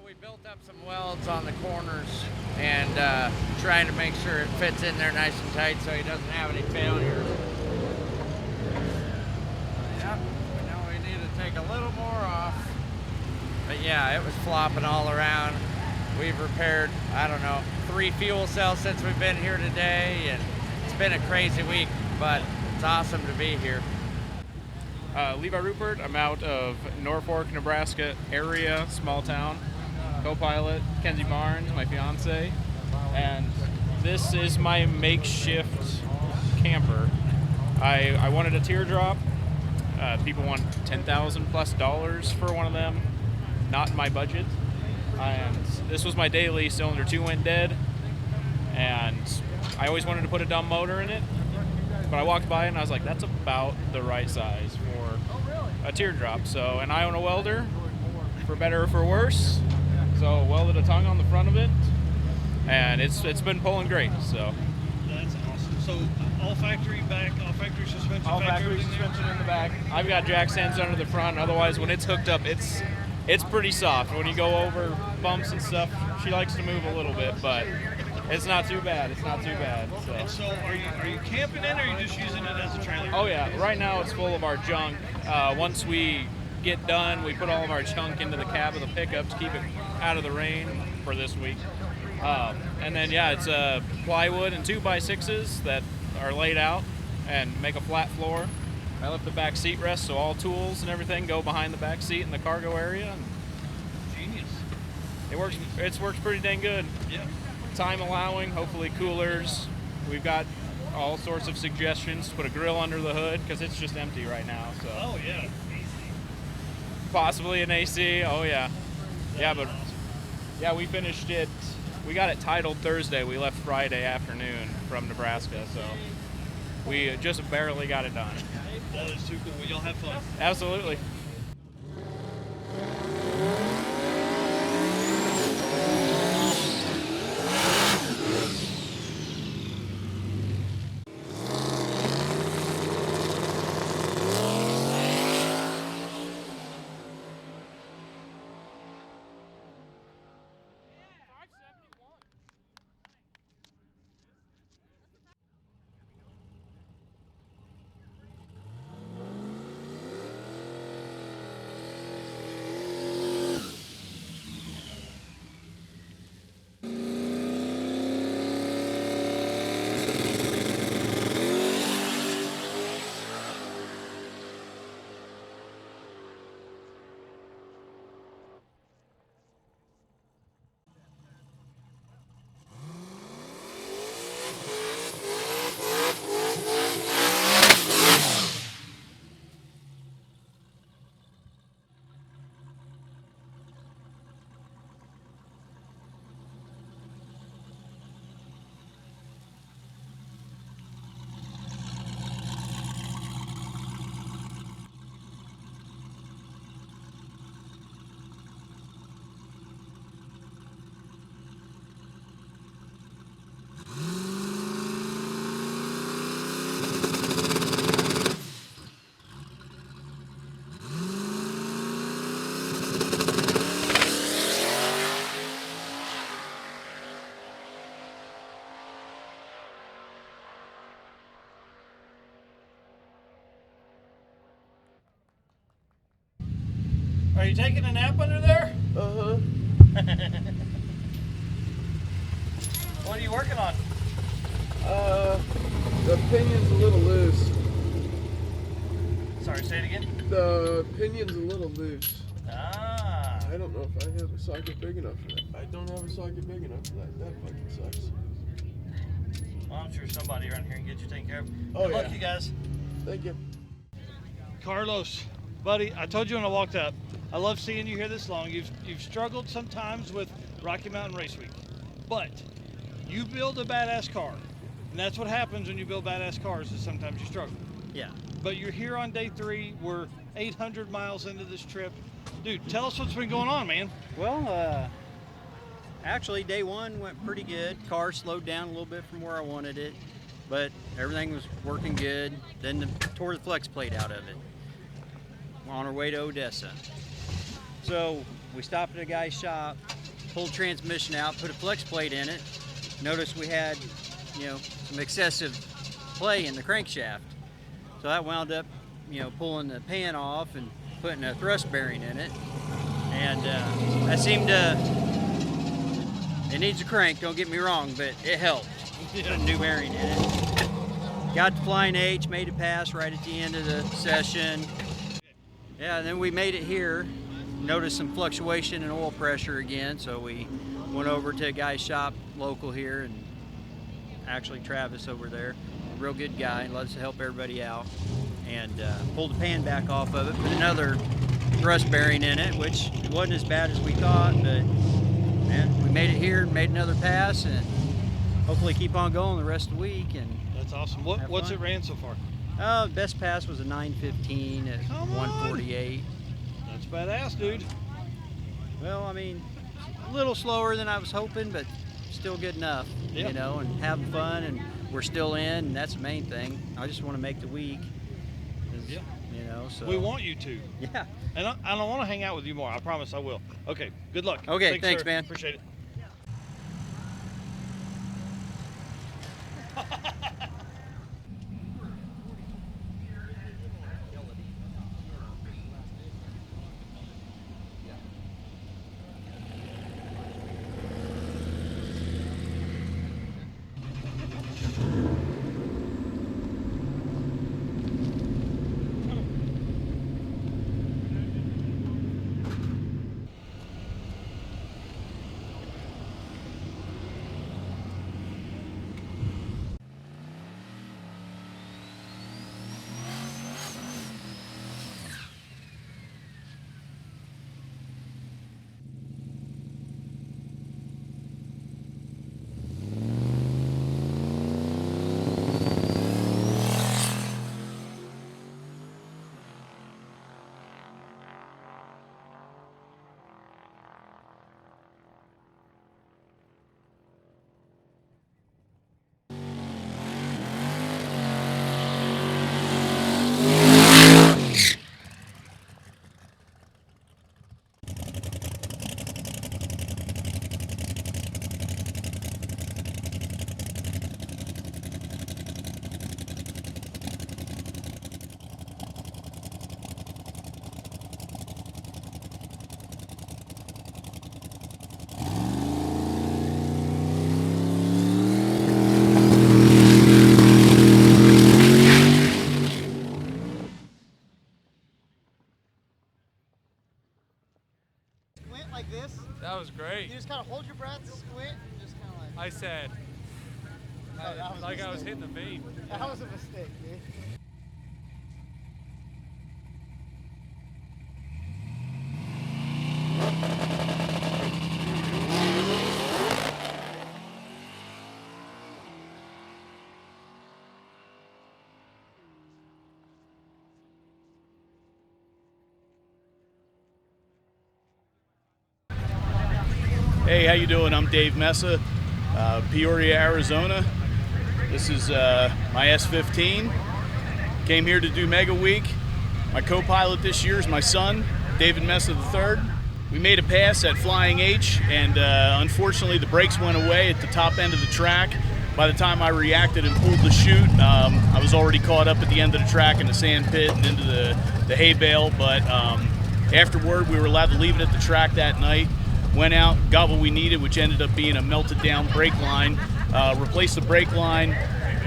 we built up some welds on the corners and trying to make sure it fits in there nice and tight so he doesn't have any failures. Yep, we know we need to take a little more off. But yeah, it was flopping all around. We've repaired, I don't know, 3 fuel cells since we've been here today, and it's been a crazy week, but it's awesome to be here. Levi Rupert, I'm out of Norfolk, Nebraska area, small town. Co-pilot Kenzie Barnes, my fiance, and this is my makeshift camper. I wanted a teardrop. People want $10,000+ for one of them. Not in my budget. And this was my daily. Cylinder 2 went dead, and I always wanted to put a dumb motor in it. But I walked by and I was like, that's about the right size for a teardrop. So, and I own a welder, for better or for worse. So welded a tongue on the front of it, and it's been pulling great. So that's awesome. So all factory back, all factory suspension. All factory suspension in the back. I've got jack stands under the front. Otherwise, when it's hooked up, it's pretty soft. When you go over bumps and stuff, she likes to move a little bit, but it's not too bad. It's not too bad. So are you camping in, or are you just using it as a trailer? Oh yeah. Right now it's full of our junk. Once we get done, we put all of our junk into the cab of the pickup to keep it out of the rain for this week. And then yeah, it's plywood and 2x6s that are laid out and make a flat floor. I left the back seat rest, so all tools and everything go behind the back seat in the cargo area. Genius. It works. It works pretty dang good. Yeah. Time allowing, hopefully coolers. We've got all sorts of suggestions to put a grill under the hood because it's just empty right now. So. Oh yeah. Possibly an AC. Oh yeah. Yeah, but yeah, we finished it. We got it titled Thursday. We left Friday afternoon from Nebraska, so we just barely got it done. That is too cool. Well, you'll have fun. Absolutely. Are you taking a nap under there? Uh-huh. What are you working on? The pinion's a little loose. Sorry, say it again. The pinion's a little loose. Ah. I don't know if I have a socket big enough for that. I don't have a socket big enough for that. That fucking sucks. Well, I'm sure somebody around here can get you taken care of. Oh, Good luck, yeah. you guys. Thank you. Carlos, buddy, I told you when I walked up, I love seeing you here this long. You've struggled sometimes with Rocky Mountain Race Week, but you build a badass car, and that's what happens when you build badass cars is sometimes you struggle. Yeah. But you're here on day 3. We're 800 miles into this trip. Dude, tell us what's been going on, man. Well, actually day 1 went pretty good. Car slowed down a little bit from where I wanted it, but everything was working good. Then tore the flex plate out of it. We're on our way to Odessa. So we stopped at a guy's shop. pulled transmission out, put a flex plate in it. Noticed we had, some excessive play in the crankshaft. So that wound up, pulling the pan off and putting a thrust bearing in it. And that seemed to, it needs a crank, don't get me wrong, but it helped. Put a new bearing in it. Got to flying H, made it pass right at the end of the session. Yeah, and then we made it here. Noticed some fluctuation in oil pressure again, so we went over to a guy's shop local here, and actually Travis over there, a real good guy, loves to help everybody out, and pulled the pan back off of it, put another thrust bearing in it, which wasn't as bad as we thought, but man, we made it here, made another pass, and hopefully keep on going the rest of the week. And That's awesome. What's it ran so far? Best pass was a 9:15 at 1:48. That's badass, dude. Well, I mean, a little slower than I was hoping, but still good enough, Yeah. and having fun, and we're still in, and that's the main thing. I just want to make the week. 'Cause, Yeah. So. We want you to. Yeah. And I want to hang out with you more. I promise I will. Okay, good luck. Okay, thanks, sir. man. Appreciate it. Like this. That was great. You just kind of hold your breath, squint, and just kind of like. I said, Oh, that was a like I was mistake. hitting the beat. That was a mistake, dude. Hey, how you doing? I'm Dave Mesa, Peoria, Arizona. This is my S15. Came here to do Mega Week. My co-pilot this year is my son, David Mesa III. We made a pass at Flying H, and unfortunately the brakes went away at the top end of the track. By the time I reacted and pulled the chute, I was already caught up at the end of the track in the sand pit and into the hay bale, but afterward we were allowed to leave it at the track that night. Went out, got what we needed, which ended up being a melted down brake line. Replaced the brake line,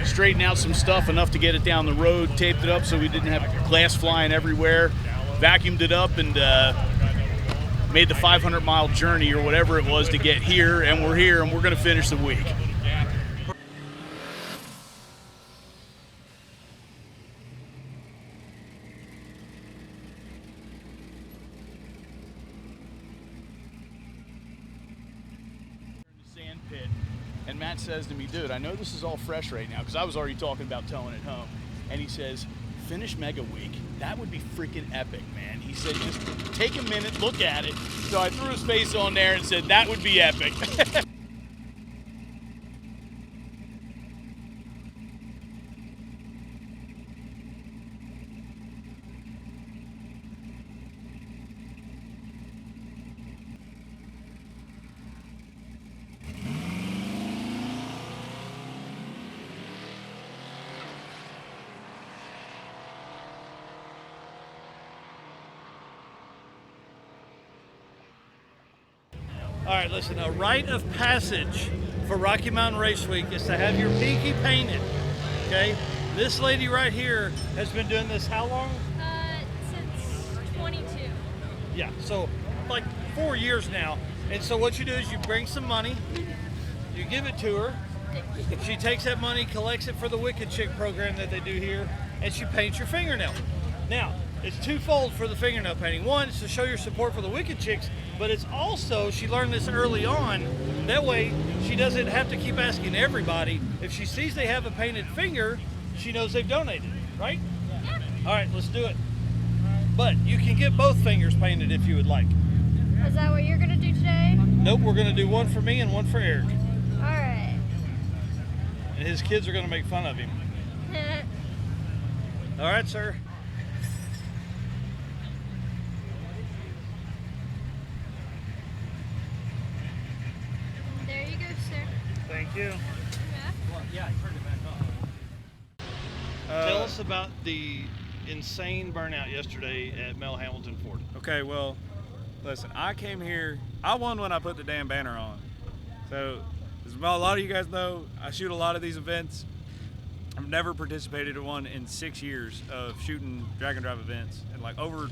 straightened out some stuff enough to get it down the road, taped it up so we didn't have glass flying everywhere, vacuumed it up, and made the 500-mile journey or whatever it was to get here, and we're here, and we're going to finish the week. Sand pit, and Matt says to me, dude, I know this is all fresh right now because I was already talking about towing it home, and he says, finish Mega Week, that would be freaking epic, man. He said, just take a minute, look at it. So I threw his face on there and said, that would be epic. All right, listen, a rite of passage for Rocky Mountain Race Week is to have your pinky painted, okay? This lady right here has been doing this how long? Since 22. Yeah, so like 4 years now. And so what you do is you bring some money, you give it to her, she takes that money, collects it for the Wicked Chick program that they do here, and she paints your fingernail. Now, it's twofold for the fingernail painting. One, is to show your support for the Wicked Chicks, but it's also, she learned this early on, that way she doesn't have to keep asking everybody. If she sees they have a painted finger, she knows they've donated, right? Yeah. All right, let's do it. But you can get both fingers painted if you would like. Is that what you're gonna do today? Nope, we're gonna do one for me and one for Eric. All right. And his kids are gonna make fun of him. All right, sir. There you go, sir. Thank you. Yeah. Tell us about the insane burnout yesterday at Mel Hamilton Ford. Okay, well, listen, I came here, I won when I put the damn banner on. So, as a lot of you guys know, I shoot a lot of these events. I've never participated in one in 6 years of shooting drag and drive events. And like over, I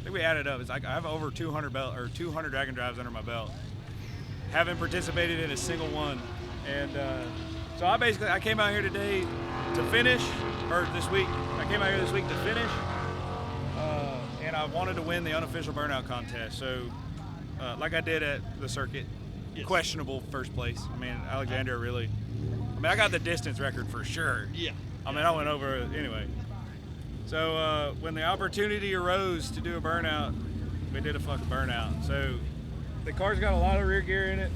think we added up, it's like I have over 200 drag and drives under my belt. Haven't participated in a single one. And so I came out here today to finish, or this week, I came out here this week to finish. And I wanted to win the unofficial burnout contest. So, like I did at the circuit, Yes. questionable first place. I mean, Alexandria really, I got the distance record for sure. Yeah. I mean, I went over it anyway. So, when the opportunity arose to do a burnout, we did a fucking burnout. So, the car's got a lot of rear gear in it,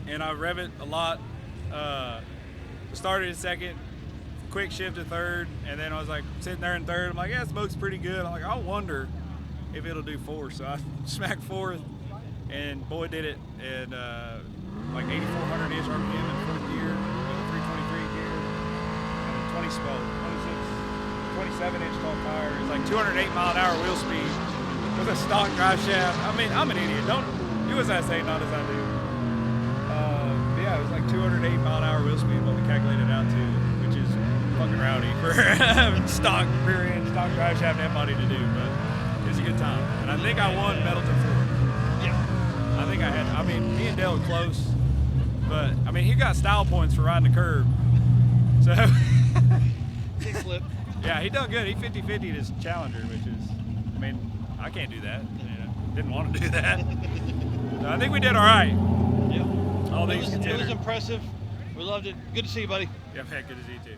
and I rev it a lot. Started in second, quick shift to third, and then I was like sitting there in third. I'm like, yeah, smoke's pretty good. I'm like, I wonder if it'll do fourth. So I smacked fourth, and boy did it. And like 8,400-ish RPM in fourth gear with a 323 gear and a 27-inch tall tire. It's like 208-mile-an-hour wheel speed with a stock drive shaft. I mean, I'm an idiot. Don't do as I say, not as I do. But yeah, it was like 208-mile-an-hour wheel speed, what we calculated out to, which is fucking rowdy for stock rear end, stock drive shaft and body to do, but it's a good time. And I think I won Middleton Ford. Yeah. I think I had, I mean, me and Dale were close, but I mean, he got style points for riding the curb. So, Kickflip. yeah, he done good. He 50-50'd his Challenger, which is, I mean, I can't do that. You know, didn't want to do that. So I think we did all right. Yeah. All It things was considered. impressive. We loved it. Good to see you, buddy. Yeah, man, good to see you too.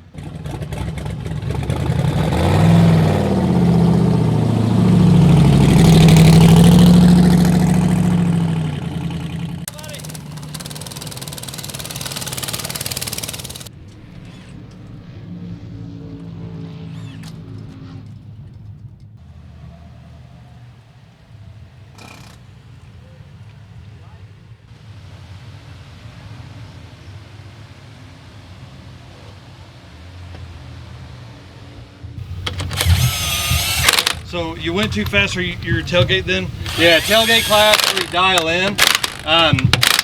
So you went too fast for your tailgate then? Yeah, tailgate class, we dial in.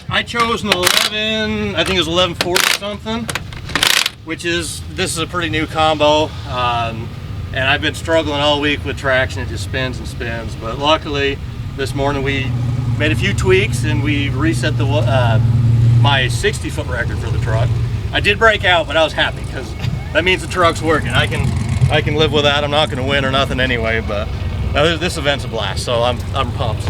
I chose an 11, I think it was 1140 something, which is, this is a pretty new combo. And I've been struggling all week with traction, it just spins and spins. But luckily, this morning we made a few tweaks and we reset the my 60-foot record for the truck. I did break out, but I was happy because that means the truck's working. I can live with that. I'm not going to win or nothing anyway, but this event's a blast, so I'm pumped.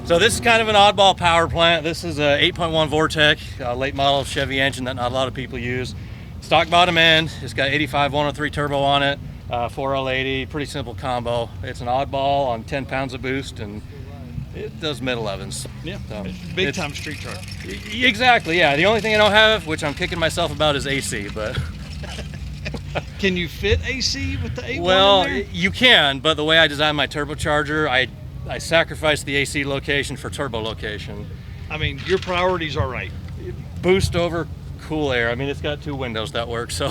So this is kind of an oddball power plant. This is a 8.1 Vortec, late model Chevy engine that not a lot of people use. Stock bottom end. It's got 85 103 turbo on it, 4L80, pretty simple combo. It's an oddball on 10 pounds of boost, and it does mid-11s. Yeah, So big time street truck. Exactly, yeah. The only thing I don't have, which I'm kicking myself about, is AC, but... Can you fit AC with the 8.1 Well, in there? you can, but the way I designed my turbocharger, I sacrificed the AC location for turbo location. I mean, your priorities are right. Boost over cool air. I mean, it's got two windows that work, so.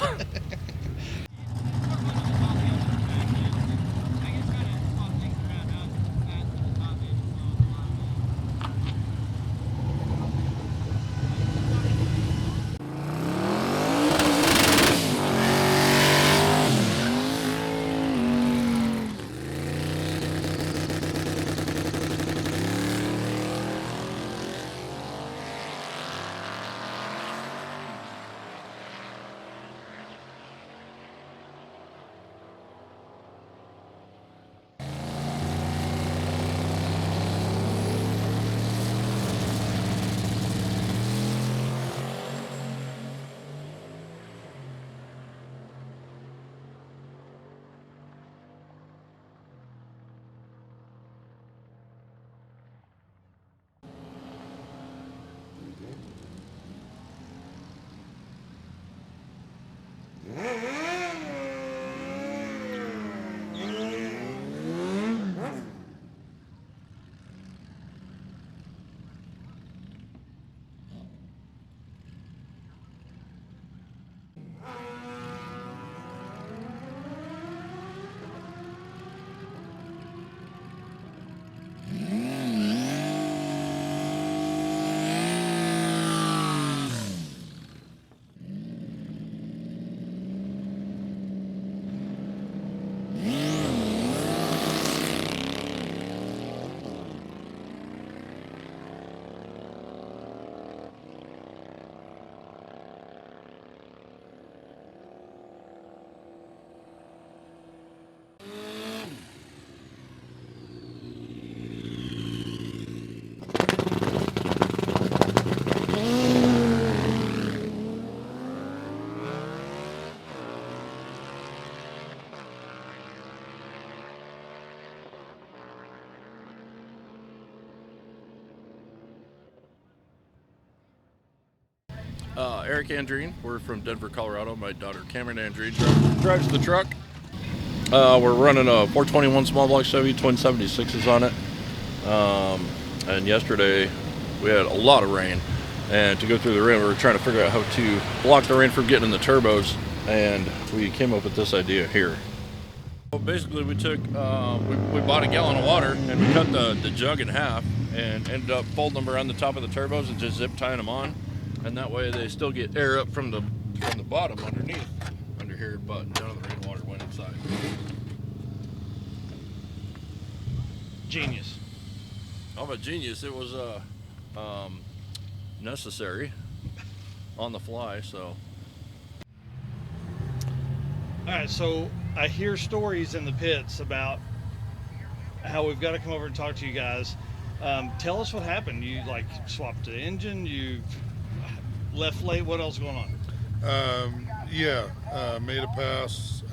Eric Andreen. We're from Denver, Colorado. My daughter Cameron Andreen drives the truck. We're running a 421 small block Chevy, twin 76s on it. And yesterday we had a lot of rain. And to go through the rain, we were trying to figure out how to block the rain from getting in the turbos. And we came up with this idea here. Well, basically, we took, we bought a gallon of water and we cut the jug in half and ended up folding them around the top of the turbos and just zip tying them on. And that way they still get air up from the bottom underneath, under here, but none of the rainwater went inside. Genius. Oh, but genius. It was necessary on the fly, so. All right, so I hear stories in the pits about how we've got to come over and talk to you guys. Tell us what happened. You like swapped the engine, you left late, what else is going on? Made a pass,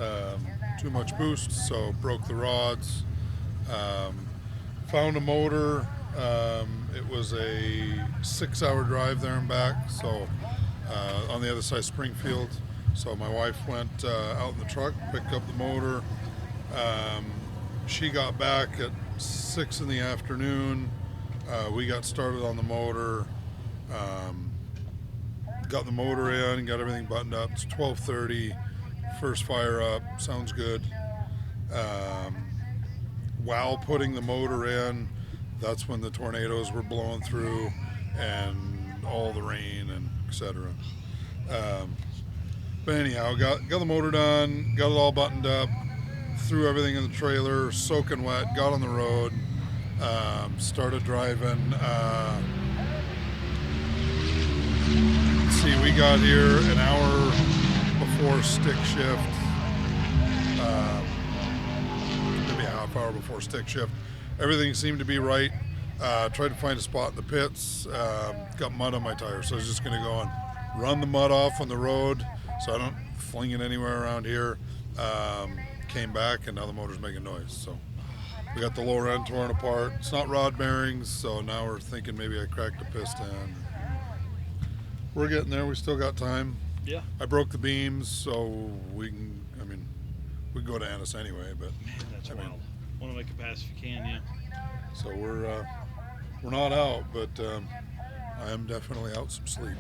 too much boost, so broke the rods. Found a motor. It was a 6-hour drive there and back, so on the other side of Springfield. So my wife went out in the truck, picked up the motor. She got back at 6 in the afternoon. We got started on the motor. Got the motor in, got everything buttoned up. It's 12:30, first fire up, sounds good. While putting the motor in, that's when the tornadoes were blowing through and all the rain and etc. But anyhow, got the motor done, got it all buttoned up, threw everything in the trailer, soaking wet, got on the road, started driving. Let's see, we got here an hour before stick shift, maybe a half hour before stick shift. Everything seemed to be right. Tried to find a spot in the pits, got mud on my tires, so I was just gonna go and run the mud off on the road so I don't fling it anywhere around here. Came back and now the motor's making noise. So we got the lower end torn apart. It's not rod bearings, so now we're thinking maybe I cracked a piston. We're getting there, we still got time. Yeah. I broke the beams, so we can go to Annis anyway, but Man, that's wild. Want to make a pass if you can, yeah. So we're not out, but I am definitely out some sleep.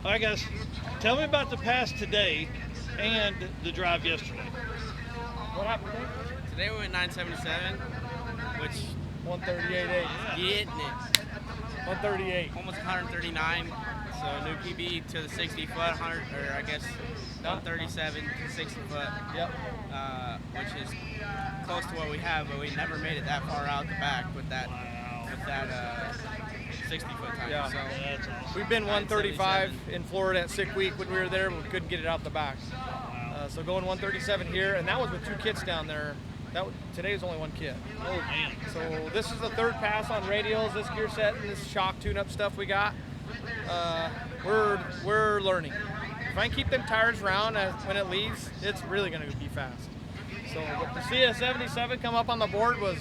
All right, guys, tell me about the pass today and the drive yesterday. What happened today? Today we went 977, which 138.8. getting it. 138. Almost 139. So new PB to the 60 foot, 100, or I guess 137 to 60 foot. Yep. Which is close to what we have, but we never made it that far out the back with that 60 foot time. Yeah. So We've been 135 in Florida at Sick Week when we were there. We couldn't get it out the back. So going 137 here, and that was with 2 kits down there. Today is only 1 kit. Oh man! So this is the 3rd pass on radials, this gear set, and this shock tune-up stuff we got. We're learning. If I can keep them tires round when it leaves, it's really going to be fast. So but to see a 77 come up on the board was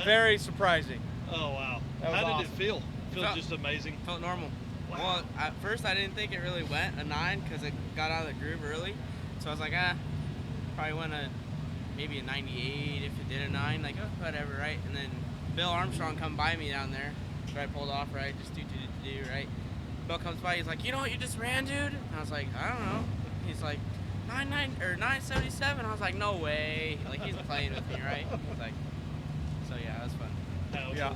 very surprising. Oh wow! That was How awesome. did it feel? It felt just amazing. Felt normal. Well, at first I didn't think it really went a 9 because it got out of the groove early. So I was like, probably went maybe a 98 if it did a 9, like, oh, whatever, right? And then Bill Armstrong come by me down there. So I pulled off, right? Just do, right? Bill comes by, he's like, you know what you just ran, dude? And I was like, I don't know. He's like, 977. I was like, no way. Like, he's playing with me, right? He's like, so yeah, that was fun. Yeah.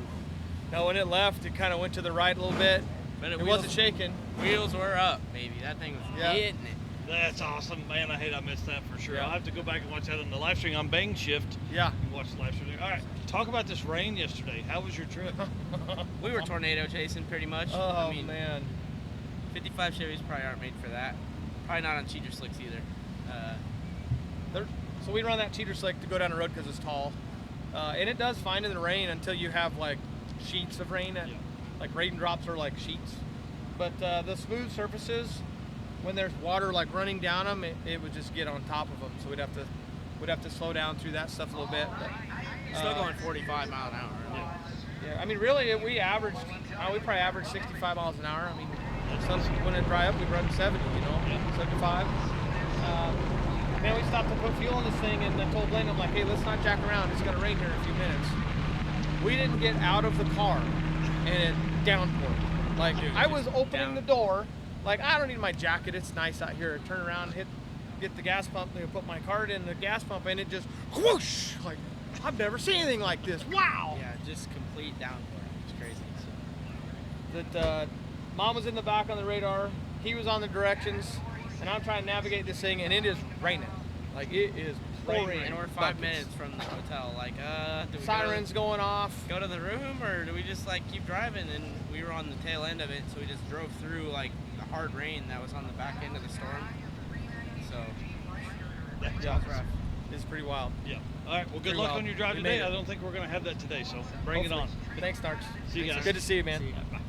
Now when it left, it kind of went to the right a little bit. But it wasn't shaking. Wheels were up, baby. That thing was hitting it. That's awesome, man. I hate I missed that for sure. Yeah. I'll have to go back and watch that on the live stream on Bang Shift. Yeah. And watch the live stream. All right, talk about this rain yesterday. How was your trip? We were tornado chasing pretty much. Oh, I mean, man. 55 Chevys probably aren't made for that. Probably not on cheater slicks either. So we run that cheater slick to go down the road because it's tall. And it does fine in the rain until you have like sheets of rain. Like raindrops are like sheets. But the smooth surfaces, when there's water like running down them, it would just get on top of them. So we'd have to slow down through that stuff a little bit. But, Still going 45 mile an hour. Yeah, I mean, really, we probably average 65 miles an hour. I mean, when it dry up, we run 70, 75. Man, we stopped to put fuel in this thing, and I told Blaine, I'm like, hey, let's not jack around. It's going to rain here in a few minutes. We didn't get out of the car, and it downpoured. Like, I was opening the door, like, I don't need my jacket. It's nice out here. Turn around, get the gas pump, and put my card in the gas pump, and it just whoosh. Like, I've never seen anything like this. Wow. Yeah, just complete downpour. It's crazy. That Mom was in the back on the radar. He was on the directions, and I'm trying to navigate this thing, and it is raining. Like, it is pouring. And we're 5 minutes from the hotel. Like, do we sirens going off. Go to the room, or do we just like keep driving? And we were on the tail end of it, so we just drove through like the hard rain that was on the back end of the storm. So That's yeah, it was rough. It's pretty wild. Yeah. All right. Well, good luck on your drive today. I don't think we're going to have that today, so bring it on. Thanks, Narks. See you guys. Good to see you, man. See you. Bye.